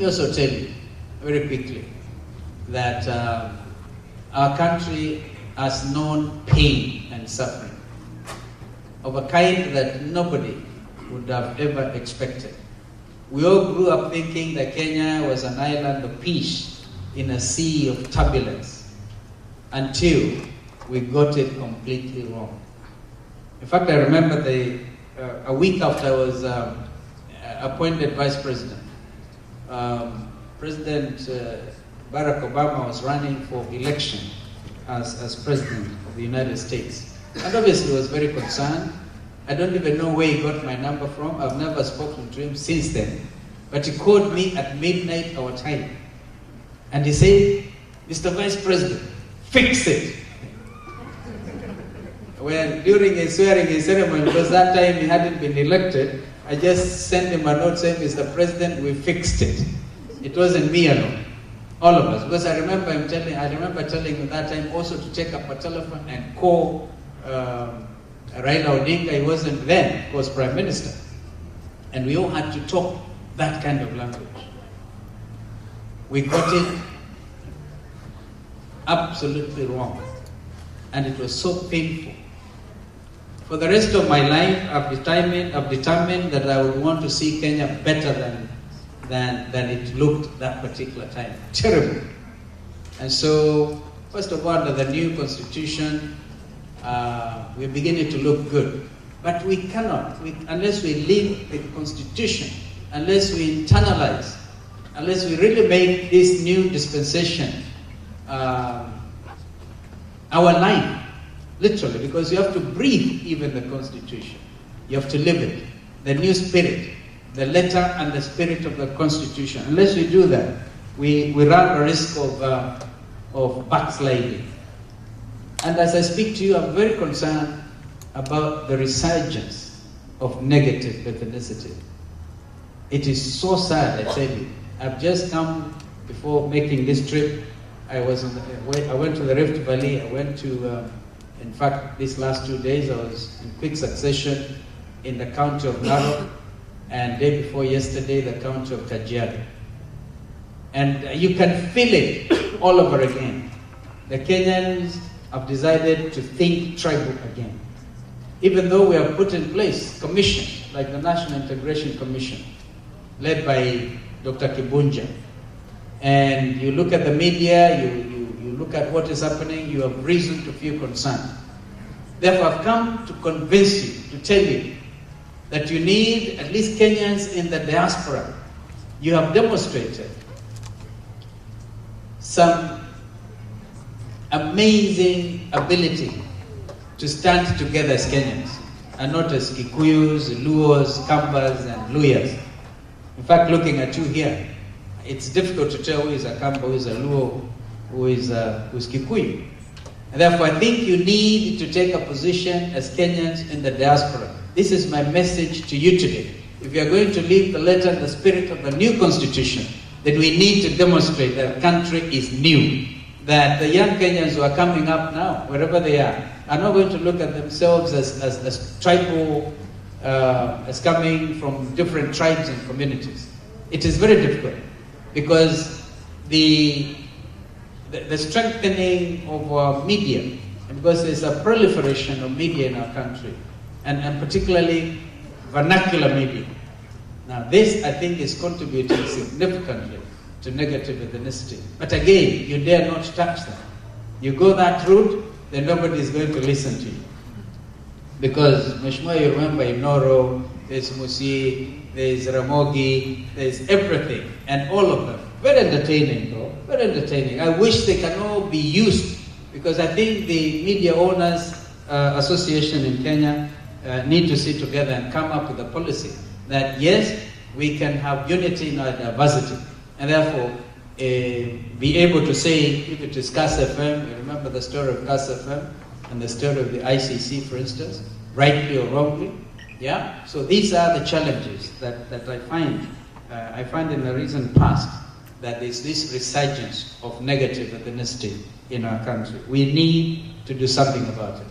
me also tell you very quickly that our country has known pain and suffering of a kind that nobody would have ever expected. We all grew up thinking that Kenya was an island of peace in a sea of turbulence until we got it completely wrong. In fact, I remember a week after I was appointed vice president, President Barack Obama was running for election as president of the United States. And obviously was very concerned. I don't even know where he got my number from. I've never spoken to him since then. But he called me at midnight our time. And he said, Mr. Vice President, fix it. When during his swearing-in ceremony, because that time he hadn't been elected, I just sent him a note saying, Mr. President, we fixed it. It wasn't me alone, all of us. Because I remember telling him that time also to take up a telephone and call Raila Odinga. He wasn't then, he was Prime Minister. And we all had to talk that kind of language. We got it absolutely wrong. And it was so painful. For the rest of my life, I've determined that I would want to see Kenya better than it looked that particular time. Terrible. And so, first of all, under the new constitution, we're beginning to look good. But we cannot, unless we live the constitution, unless we internalize, unless we really make this new dispensation our life, literally, because you have to breathe even the constitution. You have to live it, the new spirit, the letter and the spirit of the constitution. Unless we do that, we run a risk of backsliding. And as I speak to you, I'm very concerned about the resurgence of negative ethnicity. It is so sad, I tell you. I've just come, before making this trip, I went to the Rift Valley. I went to, in fact, these last 2 days, I was in quick succession in the county of Narok, and day before yesterday, the county of Kajiado. And you can feel it all over again. The Kenyans have decided to think tribal again. Even though we have put in place commissions, like the National Integration Commission, led by Dr. Kibunja. And you look at the media, you look at what is happening, you have reason to feel concerned. Therefore, I've come to convince you, to tell you, that you need, at least Kenyans in the diaspora, you have demonstrated some amazing ability to stand together as Kenyans, and not as Kikuyus, Luos, Kambas, and Luyas. In fact, looking at you here, it's difficult to tell who is a Kamba, who is a Luo, who's Kikuyu. And therefore, I think you need to take a position as Kenyans in the diaspora. This is my message to you today. If you are going to leave the letter and the spirit of the new constitution, then we need to demonstrate that the country is new. That the young Kenyans who are coming up now, wherever they are not going to look at themselves as tribal, as coming from different tribes and communities. It is very difficult, because the strengthening of our media, and because there's a proliferation of media in our country, and particularly vernacular media. Now this, I think, is contributing significantly to negative ethnicity. But again, you dare not touch that. You go that route, then nobody is going to listen to you. Because, Mheshimiwa, you remember in Noro, there's Musi, there's Ramogi, there's everything, and all of them. Very entertaining, though, very entertaining. I wish they can all be used, because I think the Media Owners Association in Kenya need to sit together and come up with a policy that, yes, we can have unity in our diversity, and therefore be able to say, if it is Kass FM, you remember the story of Kass FM and the story of the ICC, for instance, rightly or wrongly. Yeah. So these are the challenges that I find in the recent past, that there's this resurgence of negative ethnicity in our country. We need to do something about it.